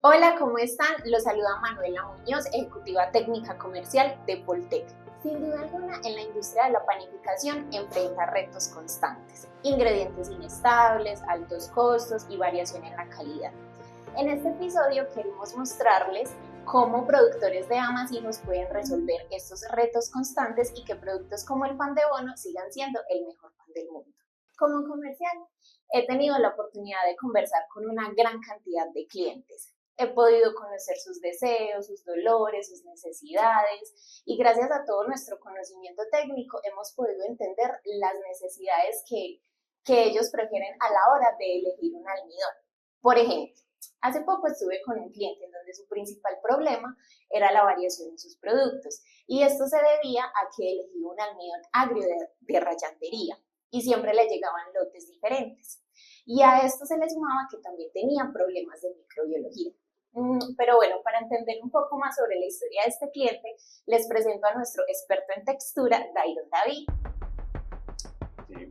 Hola, ¿cómo están? Los saluda Manuela Muñoz, ejecutiva técnica comercial de Poltec. Sin duda alguna, en la industria de la panificación enfrenta retos constantes, ingredientes inestables, altos costos y variación en la calidad. En este episodio queremos mostrarles cómo productores de amasijos pueden resolver estos retos constantes y que productos como el pan de bono sigan siendo el mejor pan del mundo. Como comercial, he tenido la oportunidad de conversar con una gran cantidad de clientes. He podido conocer sus deseos, sus dolores, sus necesidades y gracias a todo nuestro conocimiento técnico hemos podido entender las necesidades que ellos prefieren a la hora de elegir un almidón. Por ejemplo, hace poco estuve con un cliente en donde su principal problema era la variación en sus productos y esto se debía a que elegía un almidón agrio de rayantería y siempre le llegaban lotes diferentes. Y a esto se le sumaba que también tenían problemas de microbiología. Pero bueno, para entender un poco más sobre la historia de este cliente, les presento a nuestro experto en textura, Dairon David. Sí.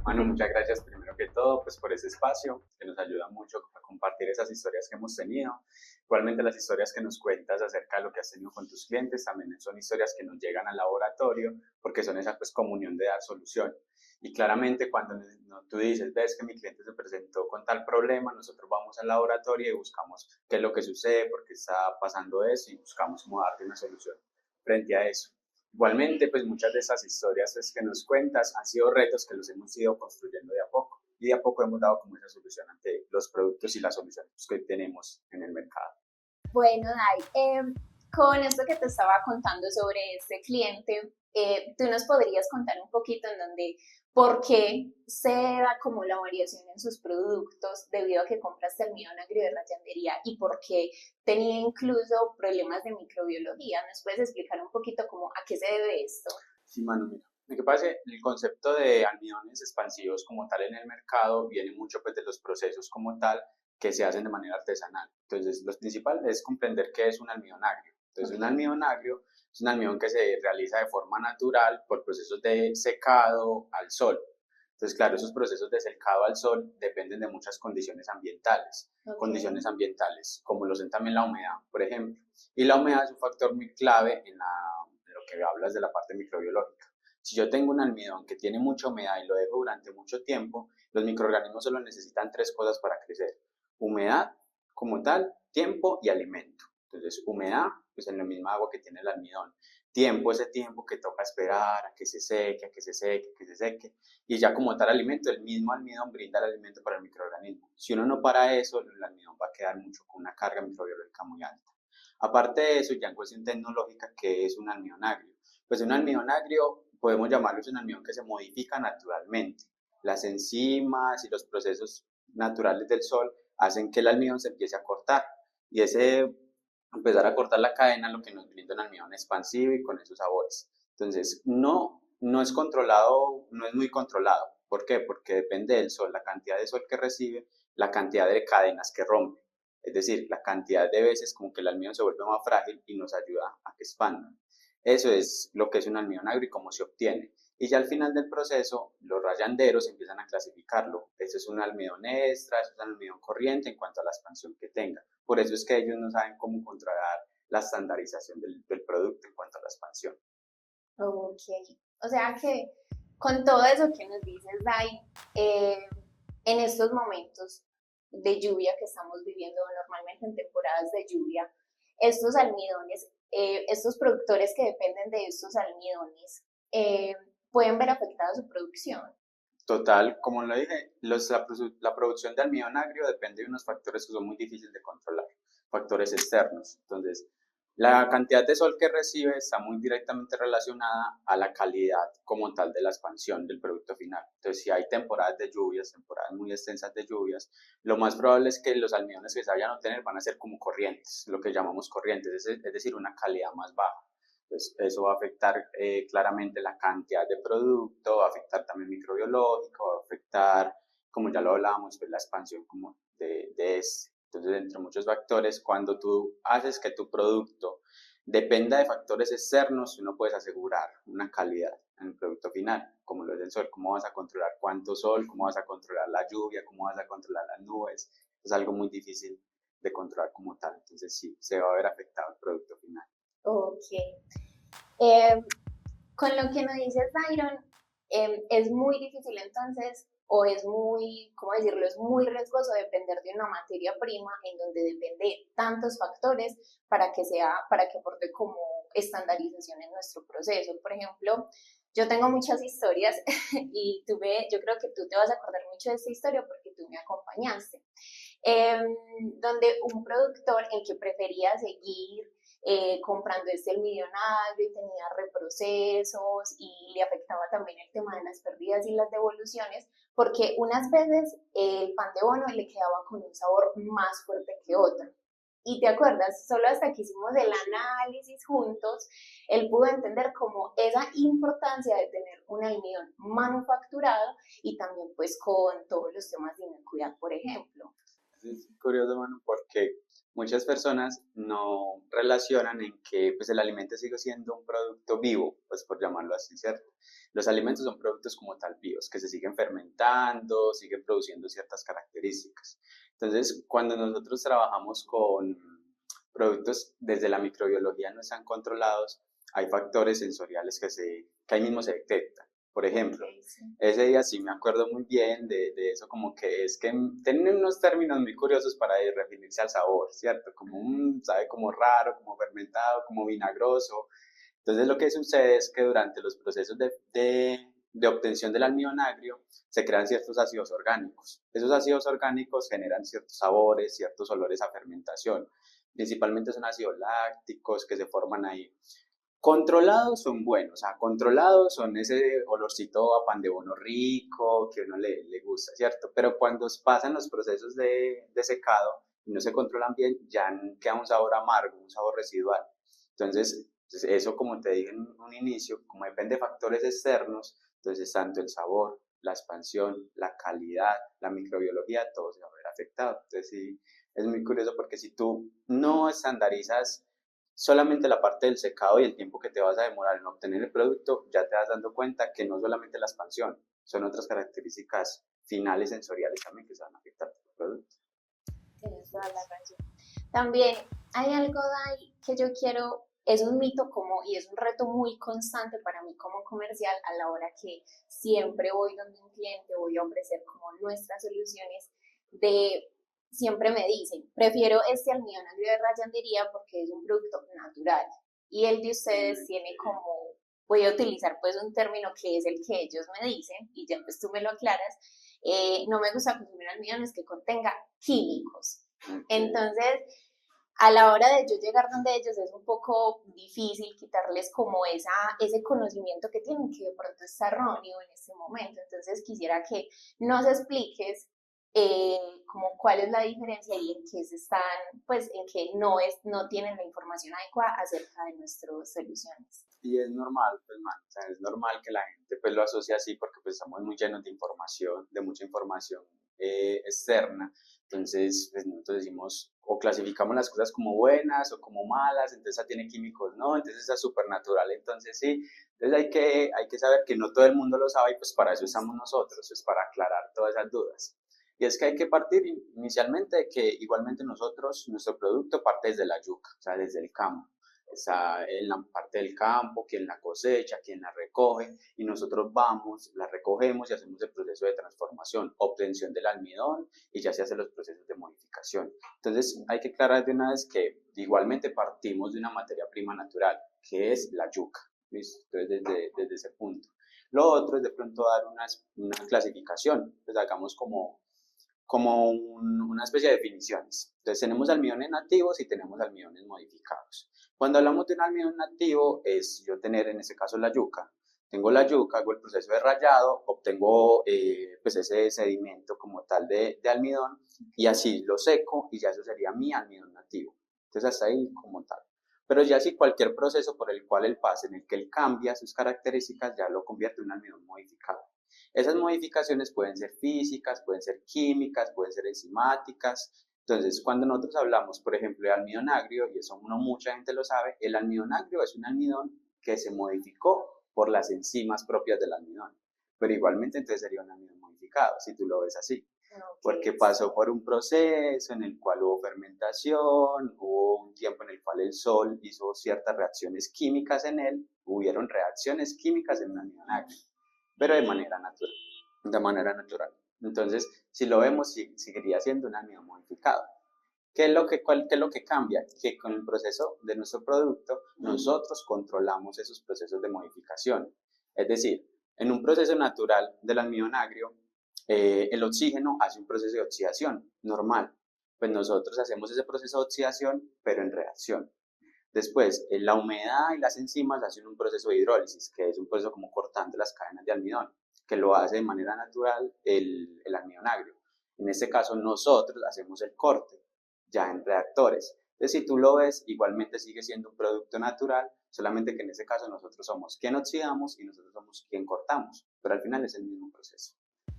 Manu, muchas gracias primero que todo pues, por ese espacio que nos ayuda mucho a compartir esas historias que hemos tenido. Igualmente las historias que nos cuentas acerca de lo que has tenido con tus clientes también son historias que nos llegan al laboratorio porque son esa pues, comunión de dar solución. Y claramente cuando tú dices, ves que mi cliente se presentó con tal problema, nosotros vamos al laboratorio y buscamos qué es lo que sucede, por qué está pasando eso y buscamos cómo darte una solución frente a eso. Igualmente, pues muchas de esas historias pues, que nos cuentas han sido retos que los hemos ido construyendo de a poco y de a poco hemos dado como esa solución ante los productos y las soluciones que tenemos en el mercado. Bueno, Dai, con esto que te estaba contando sobre este cliente, tú nos podrías contar un poquito en donde, por qué se da como la variación en sus productos debido a que compraste almidón agrio de rayandería y por qué tenía incluso problemas de microbiología. ¿Nos puedes explicar un poquito como a qué se debe esto? Sí, Manu, mira. Lo que pasa es que el concepto de almidones expansivos como tal en el mercado viene mucho pues, de los procesos como tal que se hacen de manera artesanal. Entonces, lo principal es comprender qué es un almidón agrio. Entonces, un almidón agrio es un almidón que se realiza de forma natural por procesos de secado al sol. Entonces, claro, esos procesos de secado al sol dependen de muchas condiciones ambientales. Okay. Condiciones ambientales, como lo son también la humedad, por ejemplo. Y la humedad es un factor muy clave en lo que hablas de la parte microbiológica. Si yo tengo un almidón que tiene mucha humedad y lo dejo durante mucho tiempo, los microorganismos solo necesitan tres cosas para crecer. Humedad como tal, tiempo y alimento. Entonces, humedad, pues en la misma agua que tiene el almidón. Tiempo, ese tiempo que toca esperar a que se seque, a que se seque, a que se seque. Y ya como tal alimento, el mismo almidón brinda el alimento para el microorganismo. Si uno no para eso, el almidón va a quedar mucho con una carga microbiológica muy alta. Aparte de eso, ya en cuestión tecnológica, ¿qué es un almidón agrio? Pues un almidón agrio podemos llamarlo un almidón que se modifica naturalmente. Las enzimas y los procesos naturales del sol hacen que el almidón se empiece a cortar y ese empezar a cortar la cadena lo que nos brinda un almidón expansivo y con esos sabores. Entonces, no es controlado, no es muy controlado. ¿Por qué? Porque depende del sol, la cantidad de sol que recibe, la cantidad de cadenas que rompe. Es decir, la cantidad de veces como que el almidón se vuelve más frágil y nos ayuda a que expanda. Eso es lo que es un almidón agrio y cómo se obtiene. Y ya al final del proceso, los rayanderos empiezan a clasificarlo. Este es un almidón extra, este es un almidón corriente en cuanto a la expansión que tenga. Por eso es que ellos no saben cómo controlar la estandarización del producto en cuanto a la expansión. Ok, o sea que con todo eso que nos dices, Dai, en estos momentos de lluvia que estamos viviendo normalmente en temporadas de lluvia, estos almidones, estos productores que dependen de estos almidones, pueden ver afectada su producción. Total, como lo dije, la producción de almidón agrio depende de unos factores que son muy difíciles de controlar, factores externos. Entonces, la cantidad de sol que recibe está muy directamente relacionada a la calidad como tal de la expansión del producto final. Entonces, si hay temporadas de lluvias, temporadas muy extensas de lluvias, lo más probable es que los almidones que se vayan a obtener van a ser como corrientes, lo que llamamos corrientes, es decir, una calidad más baja. Entonces, eso va a afectar claramente la cantidad de producto, va a afectar también microbiológico, va a afectar, como ya lo hablábamos, pues, la expansión como de este. Entonces, entre muchos factores, cuando tú haces que tu producto dependa de factores externos, tú no puedes asegurar una calidad en el producto final, como lo es el sol. ¿Cómo vas a controlar cuánto sol? ¿Cómo vas a controlar la lluvia? ¿Cómo vas a controlar las nubes? Es algo muy difícil de controlar como tal. Entonces sí, se va a ver afectado el producto final. Ok. Eh, con lo que nos dices, Dairon, es muy difícil entonces, o es muy, ¿cómo decirlo? Es muy riesgoso depender de una materia prima en donde depende tantos factores para que aporte como estandarización en nuestro proceso. Por ejemplo, yo tengo muchas historias y yo creo que tú te vas a acordar mucho de esta historia porque tú me acompañaste, donde un productor en que prefería seguir comprando el millonario y tenía reprocesos y le afectaba también el tema de las pérdidas y las devoluciones, porque unas veces el pan de bono le quedaba con un sabor más fuerte que otro. Y te acuerdas, solo hasta que hicimos el análisis juntos, él pudo entender como esa importancia de tener un almidón manufacturado y también pues con todos los temas de inocuidad, por ejemplo. Es curioso, Manu, porque muchas personas no relacionan en que pues, el alimento sigue siendo un producto vivo, pues por llamarlo así, ¿cierto? Los alimentos son productos como tal vivos, que se siguen fermentando, siguen produciendo ciertas características. Entonces, cuando nosotros trabajamos con productos desde la microbiología no están controlados, hay factores sensoriales que ahí mismo se detectan. Por ejemplo, ese día sí me acuerdo muy bien de eso, como que es que tienen unos términos muy curiosos para referirse al sabor, ¿cierto? Como sabe como raro, como fermentado, como vinagroso. Entonces lo que sucede es que durante los procesos de obtención del almidón agrio se crean ciertos ácidos orgánicos. Esos ácidos orgánicos generan ciertos sabores, ciertos olores a fermentación. Principalmente son ácidos lácticos que se forman ahí. Controlados son buenos, o sea, controlados son ese olorcito a pan de bono rico que a uno le gusta, ¿cierto? Pero cuando pasan los procesos de secado y no se controlan bien, ya queda un sabor amargo, un sabor residual. Entonces, eso como te dije en un inicio, como depende de factores externos, entonces tanto el sabor, la expansión, la calidad, la microbiología, todo se va a ver afectado. Entonces, sí, es muy curioso porque si tú no estandarizas solamente la parte del secado y el tiempo que te vas a demorar en obtener el producto, ya te vas dando cuenta que no solamente la expansión, son otras características finales sensoriales también que se van a afectar por el producto. Tienes toda la razón. También hay algo, Dai, que yo quiero, es un mito como, y es un reto muy constante para mí como comercial a la hora que siempre voy donde un cliente, voy a ofrecer como nuestras soluciones de, siempre me dicen, prefiero este almidón agrio de rayandería porque es un producto natural. Y el de ustedes tiene como, voy a utilizar pues un término que es el que ellos me dicen, y ya pues tú me lo aclaras, no me gusta consumir almidones que contenga químicos. Entonces, a la hora de yo llegar donde ellos es un poco difícil quitarles como ese conocimiento que tienen, que de pronto está erróneo en este momento. Entonces, quisiera que nos expliques como cuál es la diferencia y en qué se están, pues en que no tienen la información adecuada acerca de nuestras soluciones. Y es normal, pues, man, o sea, es normal que la gente pues lo asocie así porque pues estamos muy llenos de información, de mucha información externa. Entonces, pues nosotros decimos o clasificamos las cosas como buenas o como malas, entonces esa tiene químicos, no, entonces esa es súper natural, entonces sí. Entonces hay que saber que no todo el mundo lo sabe y pues para eso estamos nosotros, es para aclarar todas esas dudas. Y es que hay que partir inicialmente de que igualmente nosotros, nuestro producto parte desde la yuca, o sea, desde el campo. Está en la parte del campo, quien la cosecha, quien la recoge, y nosotros vamos, la recogemos y hacemos el proceso de transformación, obtención del almidón y ya se hacen los procesos de modificación. Entonces hay que aclarar de una vez que igualmente partimos de una materia prima natural, que es la yuca. ¿Listo? Entonces desde ese punto. Lo otro es de pronto dar una clasificación, pues hagamos una especie de definiciones. Entonces tenemos almidones nativos y tenemos almidones modificados. Cuando hablamos de un almidón nativo es yo tener en este caso la yuca. Tengo la yuca, hago el proceso de rallado, obtengo pues ese sedimento como tal de almidón y así lo seco y ya eso sería mi almidón nativo. Entonces hasta ahí como tal. Pero ya si cualquier proceso por el cual él pase, en el que él cambia sus características, ya lo convierte en un almidón modificado. Esas modificaciones pueden ser físicas, pueden ser químicas, pueden ser enzimáticas. Entonces, cuando nosotros hablamos, por ejemplo, de almidón agrio, y eso mucha gente lo sabe, el almidón agrio es un almidón que se modificó por las enzimas propias del almidón. Pero igualmente entonces sería un almidón modificado, si tú lo ves así. porque pasó por un proceso en el cual hubo fermentación, hubo un tiempo en el cual el sol hizo ciertas reacciones químicas en él, hubieron reacciones químicas en un almidón agrio, pero de manera natural. Entonces, si lo vemos, seguiría siendo un almidón modificado. ¿Qué es lo que cambia? Que con el proceso de nuestro producto, nosotros controlamos esos procesos de modificación. Es decir, en un proceso natural del almidón agrio, el oxígeno hace un proceso de oxidación normal. Pues nosotros hacemos ese proceso de oxidación, pero en reacción. Después, la humedad y las enzimas hacen un proceso de hidrólisis, que es un proceso como cortando las cadenas de almidón, que lo hace de manera natural el almidón agrio. En este caso, nosotros hacemos el corte, ya en reactores. Entonces, si tú lo ves, igualmente sigue siendo un producto natural, solamente que en este caso nosotros somos quien oxidamos y nosotros somos quien cortamos, pero al final es el mismo proceso.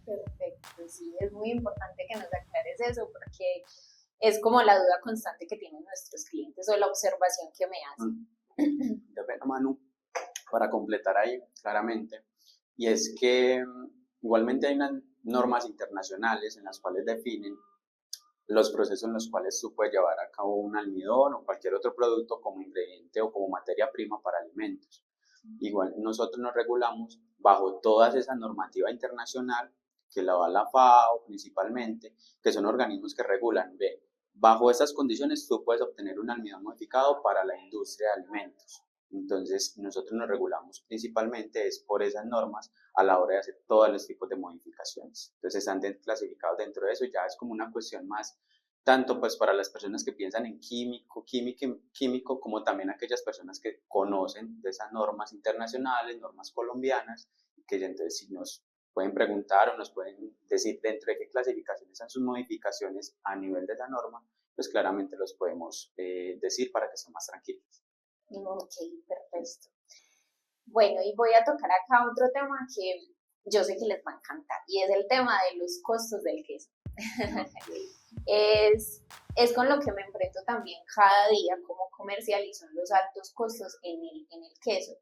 Perfecto, sí, es muy importante que nos aclares eso porque es como la duda constante que tienen nuestros clientes o la observación que me hacen. De pena, Manu, para completar ahí claramente, y es que igualmente hay unas normas internacionales en las cuales definen los procesos en los cuales tú puedes llevar a cabo un almidón o cualquier otro producto como ingrediente o como materia prima para alimentos. Igual nosotros nos regulamos bajo toda esa normativa internacional que la da la FAO principalmente, que son organismos que regulan, bajo esas condiciones tú puedes obtener un almidón modificado para la industria de alimentos. Entonces nosotros nos regulamos principalmente es por esas normas a la hora de hacer todos los tipos de modificaciones. Entonces están clasificados dentro de eso, ya es como una cuestión más tanto pues para las personas que piensan en químico, como también aquellas personas que conocen de esas normas internacionales, normas colombianas, que ya entonces si nos pueden preguntar o nos pueden decir dentro de qué clasificaciones están sus modificaciones a nivel de esa norma, pues claramente los podemos decir para que estén más tranquilos. Ok, perfecto. Bueno, y voy a tocar acá otro tema que yo sé que les va a encantar y es el tema de los costos del queso. Es con lo que me enfrento también cada día como comercial y son los altos costos en el queso.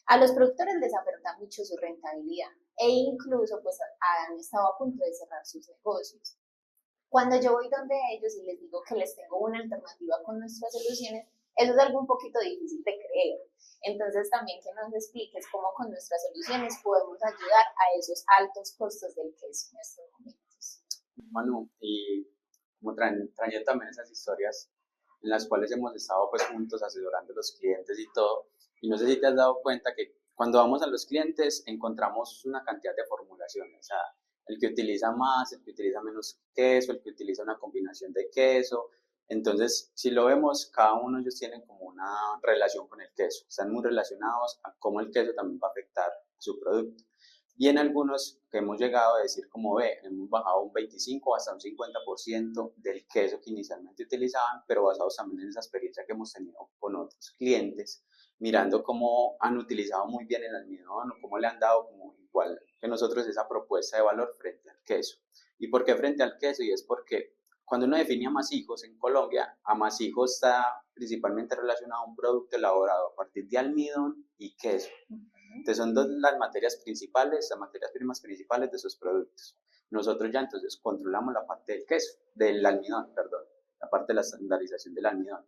A los productores les afecta mucho su rentabilidad e incluso pues han estado a punto de cerrar sus negocios. Cuando yo voy donde ellos y les digo que les tengo una alternativa con nuestras soluciones, eso es algo un poquito difícil de creer. Entonces también que nos expliques cómo con nuestras soluciones podemos ayudar a esos altos costos del queso en estos momentos. Manu, y como trayendo también esas historias en las cuales hemos estado pues juntos asesorando a los clientes y todo, y no sé si te has dado cuenta que cuando vamos a los clientes encontramos una cantidad de formulaciones, o sea, el que utiliza más, el que utiliza menos queso, el que utiliza una combinación de queso. Entonces, si lo vemos, cada uno de ellos tienen como una relación con el queso, están muy relacionados a cómo el queso también va a afectar a su producto. Y en algunos que hemos llegado a decir, como hemos bajado un 25 hasta un 50% del queso que inicialmente utilizaban, pero basados también en esa experiencia que hemos tenido con otros clientes, mirando cómo han utilizado muy bien el almidón o cómo le han dado como igual que nosotros esa propuesta de valor frente al queso. ¿Y por qué frente al queso? Y es porque cuando uno define amasijos en Colombia, amasijo está principalmente relacionado a un producto elaborado a partir de almidón y queso. Entonces son las materias principales, las materias primas principales de esos productos. Nosotros ya entonces controlamos la parte del queso, del almidón, perdón, la parte de la estandarización del almidón.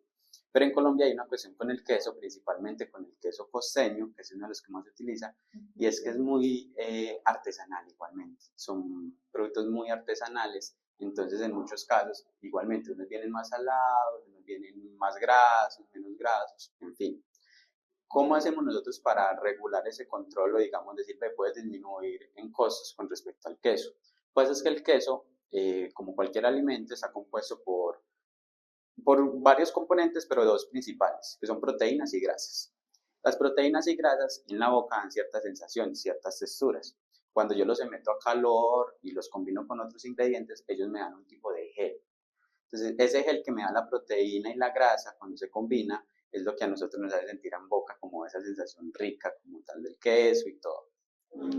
Pero en Colombia hay una cuestión con el queso, principalmente con el queso costeño, que es uno de los que más se utiliza, y es que es muy artesanal igualmente. Son productos muy artesanales, entonces en muchos casos igualmente unos vienen más salados, unos vienen más grasos, menos grasos, en fin. ¿Cómo hacemos nosotros para regular ese control o, digamos, decir, puedes disminuir en costos con respecto al queso? Pues es que el queso, como cualquier alimento, está compuesto por varios componentes, pero dos principales, que son proteínas y grasas. Las proteínas y grasas en la boca dan ciertas sensaciones, ciertas texturas. Cuando yo los meto a calor y los combino con otros ingredientes, ellos me dan un tipo de gel. Entonces, ese gel que me da la proteína y la grasa, cuando se combina, es lo que a nosotros nos hace sentir en boca como esa sensación rica, como tal del queso y todo.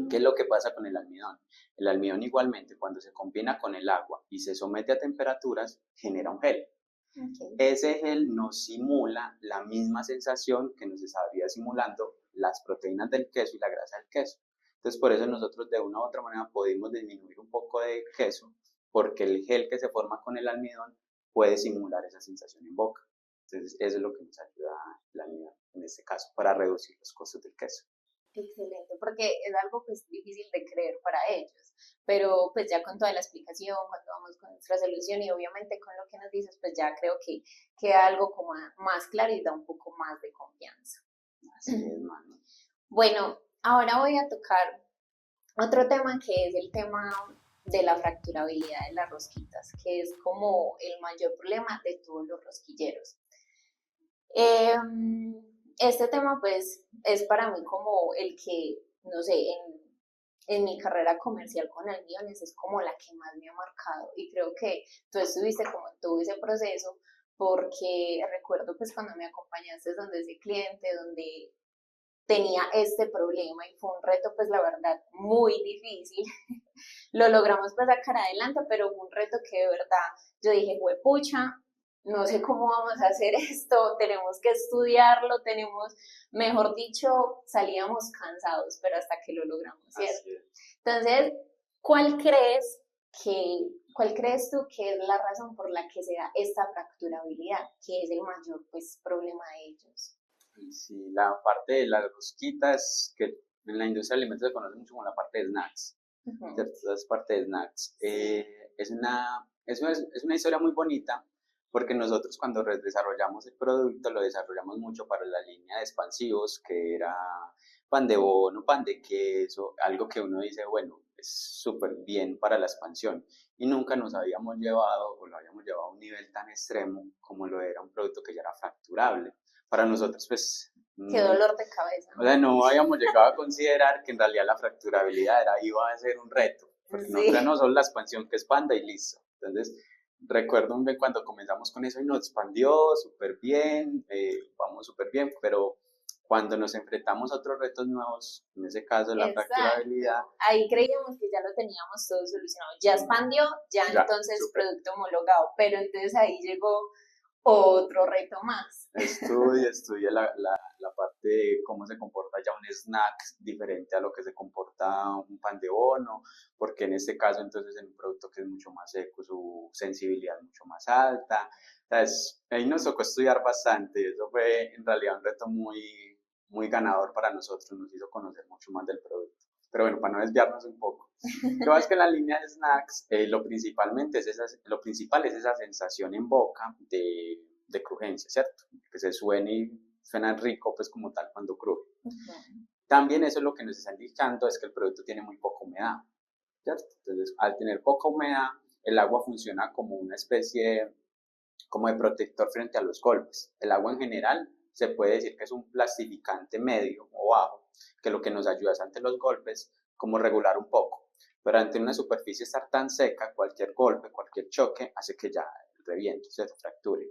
¿Qué es lo que pasa con el almidón? El almidón igualmente, cuando se combina con el agua y se somete a temperaturas, genera un gel. Okay. Ese gel nos simula la misma sensación que nos estaría simulando las proteínas del queso y la grasa del queso. Entonces, por eso nosotros de una u otra manera podemos disminuir un poco de queso porque el gel que se forma con el almidón puede simular esa sensación en boca. Entonces, eso es lo que nos ayuda el almidón en este caso para reducir los costos del queso. Excelente, porque es algo pues difícil de creer para ellos, pero pues ya con toda la explicación, cuando vamos con nuestra solución y obviamente con lo que nos dices, pues ya creo que queda algo como más claro y da un poco más de confianza. Así es, mano. Bueno, ahora voy a tocar otro tema que es el tema de la fracturabilidad de las rosquitas, que es como el mayor problema de todos los rosquilleros. Este tema pues es para mí como el que, no sé, en mi carrera comercial con Almiones es como la que más me ha marcado y creo que tú estuviste como en todo ese proceso porque recuerdo pues cuando me acompañaste donde ese cliente, donde tenía este problema y fue un reto pues la verdad muy difícil. Lo logramos pues sacar adelante, pero fue un reto que de verdad yo dije, huepucha, no sé cómo vamos a hacer esto, tenemos que estudiarlo, mejor dicho, salíamos cansados, pero hasta que lo logramos, ¿cierto? Entonces, ¿cuál crees cuál crees tú que es la razón por la que se da esta fracturabilidad, que es el mayor pues problema de ellos? Sí, la parte de las rosquitas, que en la industria de alimentos se conoce mucho como la parte de snacks, ¿cierto? Esa parte de snacks. Es una historia muy bonita porque nosotros cuando desarrollamos el producto lo desarrollamos mucho para la línea de expansivos, que era pan de bono, pan de queso, algo que uno dice, bueno, es súper bien para la expansión. Y nunca nos habíamos llevado o lo habíamos llevado a un nivel tan extremo como lo era un producto que ya era fracturable. Para nosotros, pues, Qué dolor de cabeza. o sea, no habíamos llegado a considerar que en realidad la fracturabilidad iba a ser un reto, porque nosotros no solo la expansión que expanda y listo. Entonces, recuerdo bien cuando comenzamos con eso y nos expandió súper bien, vamos súper bien, pero cuando nos enfrentamos a otros retos nuevos, en ese caso la fracturabilidad. Ahí creíamos que ya lo teníamos todo solucionado, ya expandió, ya entonces super. Producto homologado, pero entonces ahí llegó otro reto más. Estudia la parte de cómo se comporta ya un snack diferente a lo que se comporta un pan de bono, porque en este caso entonces en un producto que es mucho más seco, su sensibilidad es mucho más alta. Entonces, ahí nos tocó estudiar bastante, eso fue en realidad un reto muy ganador para nosotros, nos hizo conocer mucho más del producto. Pero bueno, para no desviarnos un poco. Lo que es que en la línea de snacks, lo principal es esa sensación en boca de crujencia, ¿cierto? Que se suena rico, pues como tal, cuando cruje. También eso es lo que nos está indicando, es que el producto tiene muy poca humedad, ¿cierto? Entonces, al tener poca humedad, el agua funciona como una especie como de protector frente a los golpes. El agua en general se puede decir que es un plastificante medio o bajo, que lo que nos ayuda es ante los golpes como regular un poco. Pero ante una superficie estar tan seca, cualquier golpe, cualquier choque hace que ya reviente, se fracture.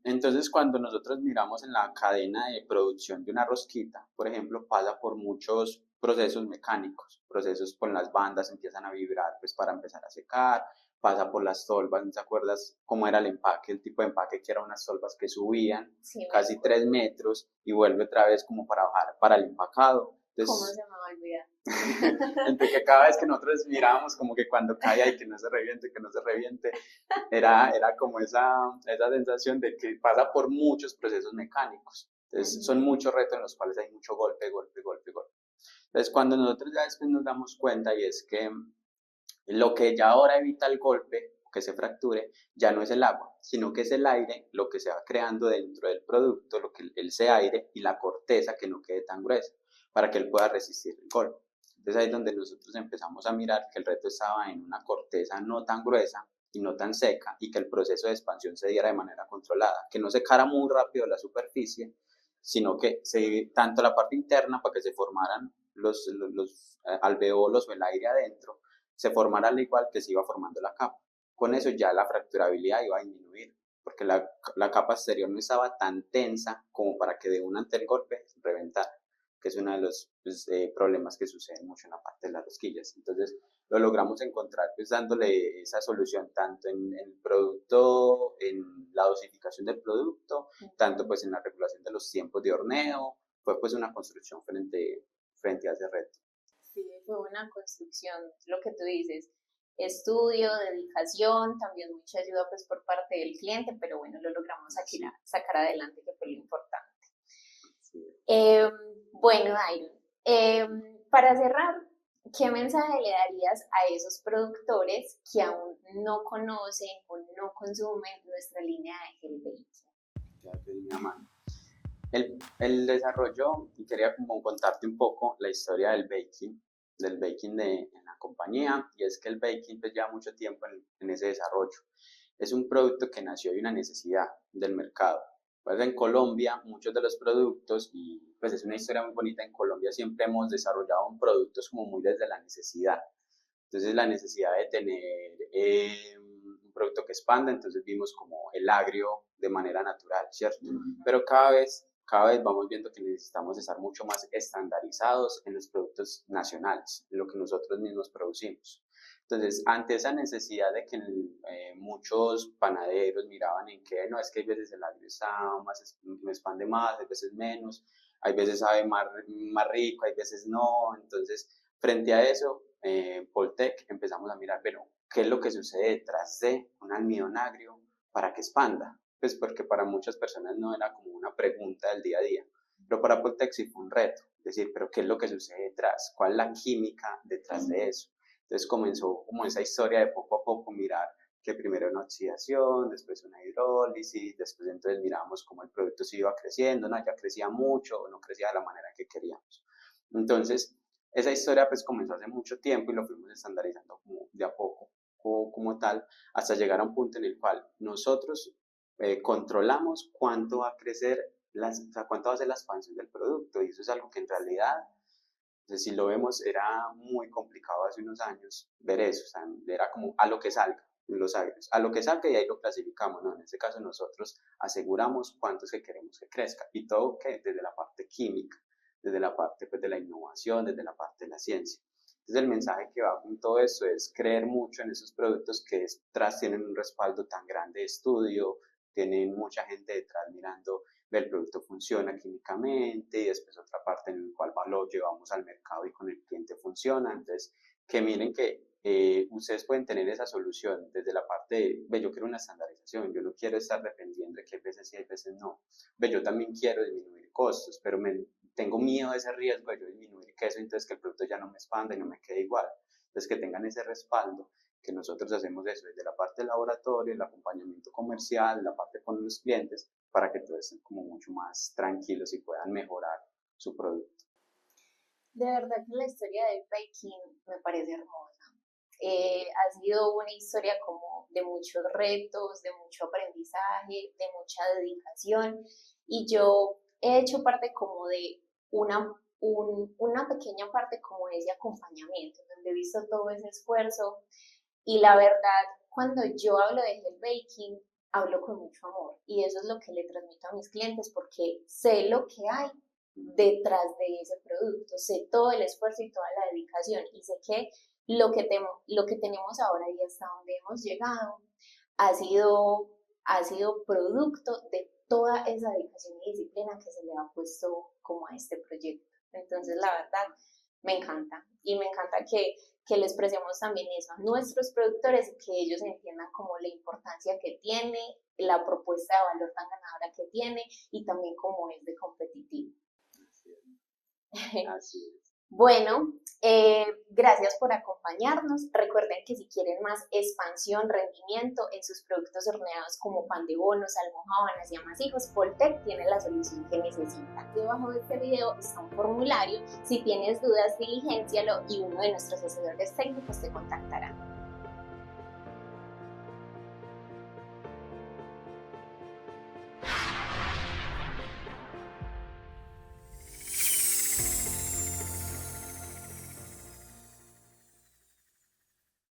Entonces, cuando nosotros miramos en la cadena de producción de una rosquita, por ejemplo, pasa por muchos procesos mecánicos, procesos con las bandas empiezan a vibrar pues para empezar a secar, pasa por las tolvas, ¿no te acuerdas cómo era el empaque? El tipo de empaque que eran unas tolvas que subían casi 3 metros y vuelve otra vez como para bajar para el empacado. Entonces, ¿cómo se me va a olvidar? Entre que cada vez que nosotros mirábamos como que cuando cae y que no se reviente, era como esa sensación de que pasa por muchos procesos mecánicos. Entonces, son muchos retos en los cuales hay mucho golpe, golpe, golpe, golpe. Entonces, cuando nosotros ya después nos damos cuenta y es que lo que ya ahora evita el golpe, que se fracture, ya no es el agua, sino que es el aire lo que se va creando dentro del producto, lo que ese aire y la corteza que no quede tan gruesa, para que él pueda resistir el golpe. Entonces ahí es donde nosotros empezamos a mirar que el reto estaba en una corteza no tan gruesa y no tan seca y que el proceso de expansión se diera de manera controlada, que no secara muy rápido la superficie, sino que tanto la parte interna para que se formaran los alveolos o el aire adentro, se formara al igual que se iba formando la capa. Con eso ya la fracturabilidad iba a disminuir, porque la capa exterior no estaba tan tensa como para que de un ante el golpe reventara, que es uno de los problemas que suceden mucho en la parte de las rosquillas. Entonces lo logramos encontrar pues dándole esa solución tanto en el producto, en la dosificación del producto, tanto pues en la regulación de los tiempos de horneo. Fue pues una construcción frente a ese reto. Sí, fue una construcción, lo que tú dices. estudio, dedicación, también mucha ayuda pues por parte del cliente, pero bueno, lo logramos aquí sacar adelante, que fue lo importante. Bueno, Dairon, para cerrar, ¿qué mensaje le darías a esos productores que aún no conocen o no consumen nuestra línea de gel baking? El desarrollo, y quería como contarte un poco la historia del baking en la compañía, y es que el baking pues lleva mucho tiempo en ese desarrollo. Es un producto que nació de una necesidad del mercado. Pues en Colombia muchos de los productos, y pues es una historia muy bonita, en Colombia siempre hemos desarrollado productos como muy desde la necesidad. Entonces la necesidad de tener un producto que expanda, entonces vimos como el agrio de manera natural, ¿cierto? Pero cada vez vamos viendo que necesitamos estar mucho más estandarizados en los productos nacionales, en lo que nosotros mismos producimos. Entonces, ante esa necesidad de que muchos panaderos miraban en que no, es que hay veces el agrio está más, me expande más, hay veces menos, hay veces sabe más rico, hay veces no. Entonces, frente a eso, Poltec empezamos a mirar, pero ¿qué es lo que sucede detrás de un almidón agrio para que expanda? Pues porque para muchas personas no era como una pregunta del día a día, pero para Poltec sí fue un reto, es decir, pero ¿qué es lo que sucede detrás? ¿Cuál es la química detrás de eso? Entonces comenzó como esa historia de poco a poco mirar que primero una oxidación, después una hidrólisis, después entonces mirábamos cómo el producto se iba creciendo, no, ya crecía mucho o no crecía de la manera que queríamos. Entonces, esa historia pues comenzó hace mucho tiempo y lo fuimos estandarizando como de a poco, como tal, hasta llegar a un punto en el cual nosotros controlamos cuánto va a crecer, o sea, cuánto va a ser la expansión del producto, y eso es algo que en realidad, entonces, si lo vemos, era muy complicado hace unos años ver eso, o sea, era como a lo que salga, los agrios, a lo que salga y ahí lo clasificamos, ¿no? En este caso nosotros aseguramos cuánto es que queremos que crezca, y todo que desde la parte química, desde la parte pues, de la innovación, desde la parte de la ciencia. Entonces el mensaje que va con todo esto es creer mucho en esos productos que detrás tienen un respaldo tan grande de estudio, tienen mucha gente detrás mirando, el producto funciona químicamente, y después otra parte en la cual lo llevamos al mercado y con el cliente funciona. Entonces, que miren que ustedes pueden tener esa solución desde la parte de, yo quiero una estandarización, yo no quiero estar dependiendo de que hay veces sí, hay veces no. Yo también quiero disminuir costos, pero tengo miedo de ese riesgo de yo disminuir eso, entonces que el producto ya no me expanda y no me quede igual. Entonces, que tengan ese respaldo, que nosotros hacemos eso desde la parte del laboratorio, el acompañamiento comercial, la parte con los clientes, para que todos estén como mucho más tranquilos y puedan mejorar su producto. De verdad que la historia del baking me parece hermosa. Ha sido una historia como de muchos retos, de mucho aprendizaje, de mucha dedicación, y yo he hecho parte como de una pequeña parte como de ese acompañamiento, donde he visto todo ese esfuerzo, y la verdad, cuando yo hablo de gel baking, hablo con mucho amor, y eso es lo que le transmito a mis clientes, porque sé lo que hay detrás de ese producto, sé todo el esfuerzo y toda la dedicación, y sé que lo que tenemos ahora y hasta donde hemos llegado ha sido producto de toda esa dedicación y disciplina que se le ha puesto como a este proyecto. Entonces, la verdad, me encanta, y me encanta que le expresemos también eso a nuestros productores y que ellos entiendan como la importancia que tiene, la propuesta de valor tan ganadora que tiene, y también cómo es de competitivo. Así es. Bueno, gracias por acompañarnos. Recuerden que si quieren más expansión, rendimiento en sus productos horneados como pan de bonos, almojábanas y amasijos, Poltec tiene la solución que necesitan. Debajo de este video está un formulario. Si tienes dudas, diligéncialo y uno de nuestros asesores técnicos te contactará.